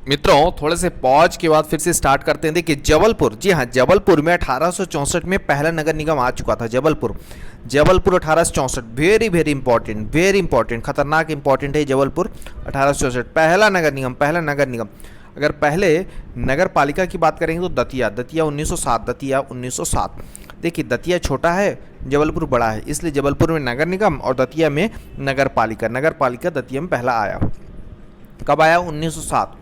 मित्रों थोड़े से पॉज के बाद फिर से स्टार्ट करते हैं। देखिए जबलपुर, जी हाँ, जबलपुर में 1864 में पहला नगर निगम आ चुका था। Jabalpur, Jabalpur 1864, very very important, very important, खतरनाक इंपॉर्टेंट है जबलपुर 1864 पहला नगर निगम, पहला नगर निगम। अगर पहले नगर पालिका की बात करेंगे तो दतिया, दतिया 1907, दतिया 1907। देखिए दतिया छोटा है, जबलपुर बड़ा है, इसलिए जबलपुर में नगर निगम और दतिया में नगर पालिका। नगर पालिका दतिया में पहला आया। कब आया? 1907।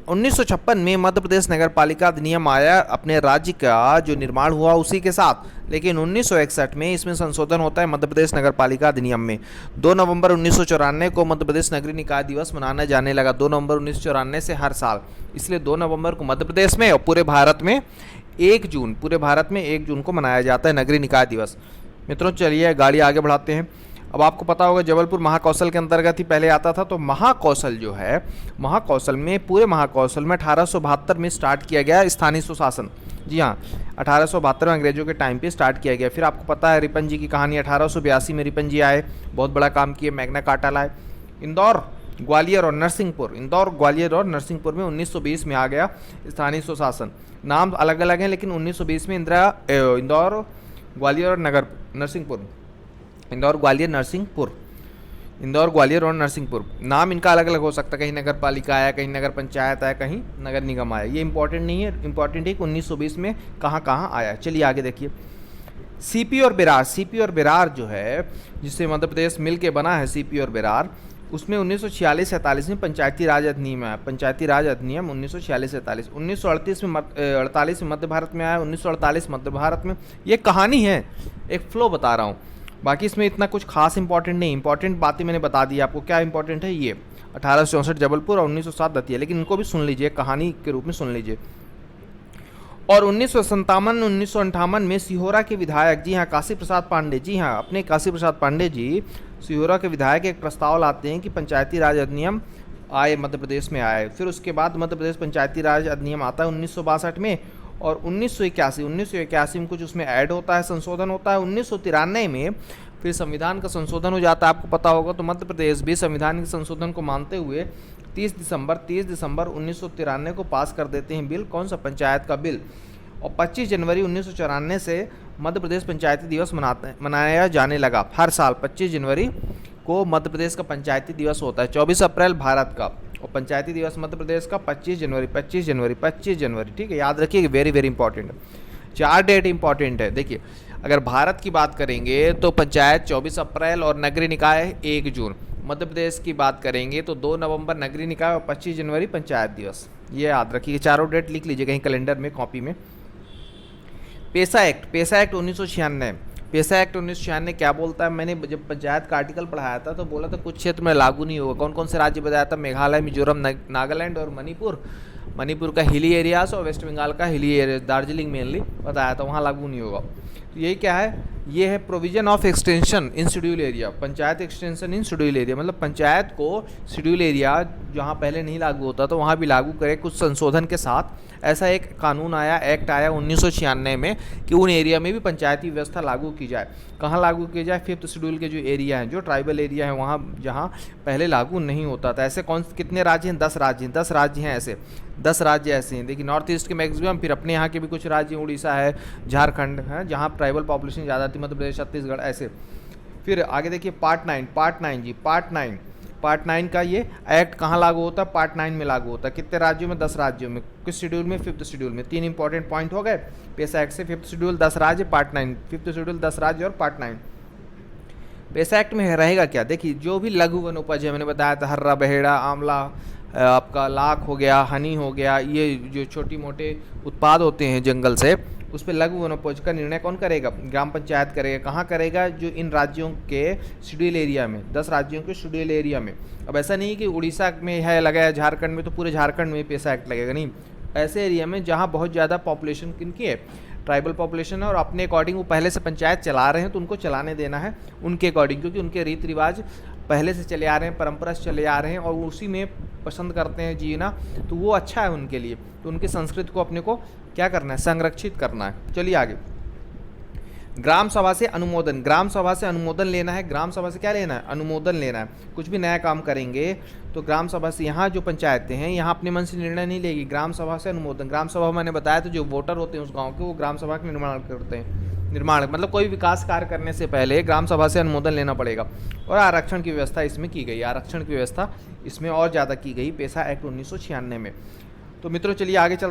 1956 में मध्य प्रदेश नगर पालिका अधिनियम आया, अपने राज्य का जो निर्माण हुआ उसी के साथ। लेकिन 1961 में इसमें संशोधन होता है मध्य प्रदेश नगर पालिका अधिनियम में। 2 नवंबर 1994 को मध्य प्रदेश नगरीय निकाय दिवस मनाया जाने लगा। 2 नवंबर 1994 से हर साल, इसलिए 2 नवंबर को मध्य प्रदेश में और पूरे भारत में 1 जून, पूरे भारत में 1 जून को मनाया जाता है नगरीय निकाय दिवस। मित्रों चलिए गाड़ी आगे बढ़ाते हैं। अब आपको पता होगा जबलपुर महाकौशल के अंतर्गत ही पहले आता था। तो महाकौशल जो है, महाकौशल में, पूरे महाकौशल में 1872 में स्टार्ट किया गया स्थानीय सुशासन। जी हाँ, 1872 में अंग्रेजों के टाइम पे स्टार्ट किया गया। फिर आपको पता है रिपन जी की कहानी, 1882 में रिपन जी आए, बहुत बड़ा काम किए, मैग्ना कार्टा लाए। इंदौर, ग्वालियर और नरसिंहपुर, इंदौर, ग्वालियर और नरसिंहपुर में 1920 में आ गया स्थानीय सुशासन। नाम अलग अलग हैं लेकिन 1920 में इंदौर, ग्वालियर और नरसिंहपुर, इंदौर, ग्वालियर, नरसिंहपुर, इंदौर, ग्वालियर और नरसिंहपुर। नाम इनका अलग अलग हो सकता है, कहीं नगर पालिका आया, कहीं नगर पंचायत आया, कहीं नगर निगम आया। ये इंपॉर्टेंट नहीं है, इंपॉर्टेंट है कि 1920 में कहाँ कहाँ आया। चलिए आगे देखिए। सीपी और बेरार, सीपी और बेरार जो है, जिससे मध्य प्रदेश मिल के बना है, सीपी और बेरार, उसमें 1946-47 में पंचायती राज अधिनियम आया। पंचायती राज अधिनियम 1946-47। 1938 में मध्य भारत में आया। 1948 मध्य भारत में। ये कहानी है, एक फ्लो बता रहा हूँ, बाकी इसमें इतना कुछ खास इंपॉर्टेंट नहीं। इंपॉर्टेंट बातें मैंने बता दी आपको। क्या इंपॉर्टेंट है? ये 1864 जबलपुर और 1907 दतिया, लेकिन इनको भी सुन लीजिए, कहानी के रूप में सुन लीजिए। और 1957-1958 में सिहोरा के विधायक, जी हाँ काशी प्रसाद पांडे, जी हाँ अपने काशी प्रसाद पांडे जी सिहोरा के विधायक एक प्रस्ताव लाते हैं कि पंचायती राज अधिनियम आए, मध्य प्रदेश में आए। फिर उसके बाद मध्य प्रदेश पंचायती राज अधिनियम आता है 1962 में। और 1981 में कुछ उसमें ऐड होता है, संशोधन होता है। 1993 में फिर संविधान का संशोधन हो जाता है, आपको पता होगा। तो मध्य प्रदेश भी संविधान के संशोधन को मानते हुए 30 दिसंबर 1993 को पास कर देते हैं बिल। कौन सा? पंचायत का बिल। और 25 जनवरी 1994 से मध्य प्रदेश पंचायती दिवस मनाया जाने लगा। हर साल 25 जनवरी को मध्य प्रदेश का पंचायती दिवस होता है। 24 अप्रैल भारत का और पंचायती दिवस मध्य प्रदेश का 25 जनवरी, 25 जनवरी, 25 जनवरी। ठीक है, याद रखिए, वेरी वेरी इंपॉर्टेंट है। 4 डेट इंपॉर्टेंट है। देखिए अगर भारत की बात करेंगे तो पंचायत 24 अप्रैल और नगरीय निकाय 1 जून। मध्य प्रदेश की बात करेंगे तो 2 नवंबर नगरीय निकाय और 25 जनवरी पंचायत दिवस। ये याद रखिए, चारों डेट लिख लीजिए कहीं कैलेंडर में, कॉपी में। पेशा एक्ट, पेशा एक्ट 1996। पेशा एक्ट 1996 क्या बोलता है? मैंने जब पंचायत का आर्टिकल पढ़ाया था तो बोला था कुछ क्षेत्र में लागू नहीं होगा। कौन कौन से राज्य बताया था? मेघालय, मिजोरम, नागालैंड और मणिपुर। मणिपुर का हिली एरियाज और वेस्ट बंगाल का हिली एरियाज, दार्जिलिंग मेनली बताया था, वहाँ लागू नहीं होगा। तो यही क्या है? ये है provision of extension in schedule area. Panchayat extension in schedule area, मतलब पंचायत को शेड्यूल एरिया जहाँ पहले नहीं लागू होता तो वहाँ भी लागू करे कुछ संशोधन के साथ। ऐसा एक कानून आया, एक्ट आया 1996 में कि उन एरिया में भी पंचायती व्यवस्था लागू की जाए। कहाँ लागू की जाए? 5th शेड्यूल के जो एरिया हैं, जो ट्राइबल एरिया है, वहाँ जहाँ पहले लागू नहीं होता था। ऐसे कितने राज्य हैं? 10 राज्य हैं। 10 राज्य हैं ऐसे, 10 राज्य ऐसे हैं। देखिए नॉर्थ ईस्ट के मैक्सिमम, फिर अपने यहाँ के भी कुछ राज्य, उड़ीसा है, झारखंड है, जहाँ ट्राइबल पॉपुलेशन ज़्यादा थी, मध्य प्रदेश, छत्तीसगढ़, ऐसे। फिर आगे देखिए पार्ट 9 जी, पार्ट 9 का ये एक्ट कहाँ लागू होता है? पार्ट 9 में लागू होता है। कितने राज्यों में? 10 राज्यों में। किस शेड्यूल में? 5th शेड्यूल में। 3 इंपॉर्टेंट पॉइंट हो गए पेशा एक्ट से। 5th शेड्यूल 10 राज्य, पार्ट 9, 5th शेड्यूल 10 राज्य और पार्ट 9। पेशा एक्ट में रहेगा क्या? देखिए जो भी लघु वनोपज है, मैंने बताया था, हर्रा, बहेड़ा, आंवला, आपका लाख हो गया, हनी हो गया, ये जो छोटी मोटे उत्पाद होते हैं जंगल से, उस पर लघु वनोपज का निर्णय कौन करेगा? ग्राम पंचायत करेगा। कहाँ करेगा? जो इन राज्यों के शेड्यूल एरिया में, 10 राज्यों के शेड्यूल एरिया में। अब ऐसा नहीं कि उड़ीसा में है लगा है, झारखंड में, तो पूरे झारखंड में पेशा एक्ट लगेगा, नहीं। ऐसे एरिया में जहाँ बहुत ज़्यादा पॉपुलेशन किनकी है? ट्राइबल पॉपुलेशन है, और अपने अकॉर्डिंग वो पहले से पंचायत चला रहे हैं तो उनको चलाने देना है उनके अकॉर्डिंग, क्योंकि उनके रीति रिवाज पहले से चले आ रहे हैं, परंपरा से चले आ रहे हैं और उसी में पसंद करते हैं जीना, तो वो अच्छा है उनके लिए। तो उनकी संस्कृति को अपने को क्या करना है? संरक्षित करना है। चलिए आगे। ग्राम सभा से अनुमोदन, ग्राम सभा से अनुमोदन लेना है, ग्राम सभा से क्या लेना है, अनुमोदन लेना है। कुछ भी नया काम करेंगे तो ग्राम सभा से, यहाँ जो पंचायतें हैं यहाँ अपने मन से निर्णय नहीं लेगी, ग्राम सभा से अनुमोदन। ग्राम सभा मैंने बताया तो जो वोटर होते हैं उस गाँव के, वो ग्राम सभा का निर्माण करते हैं, निर्माण मतलब कोई विकास कार्य करने से पहले ग्राम सभा से अनुमोदन लेना पड़ेगा। और आरक्षण की व्यवस्था इसमें की गई, आरक्षण की व्यवस्था इसमें और ज़्यादा की गई पेशा एक्ट 1996 में। तो मित्रों चलिए आगे चलते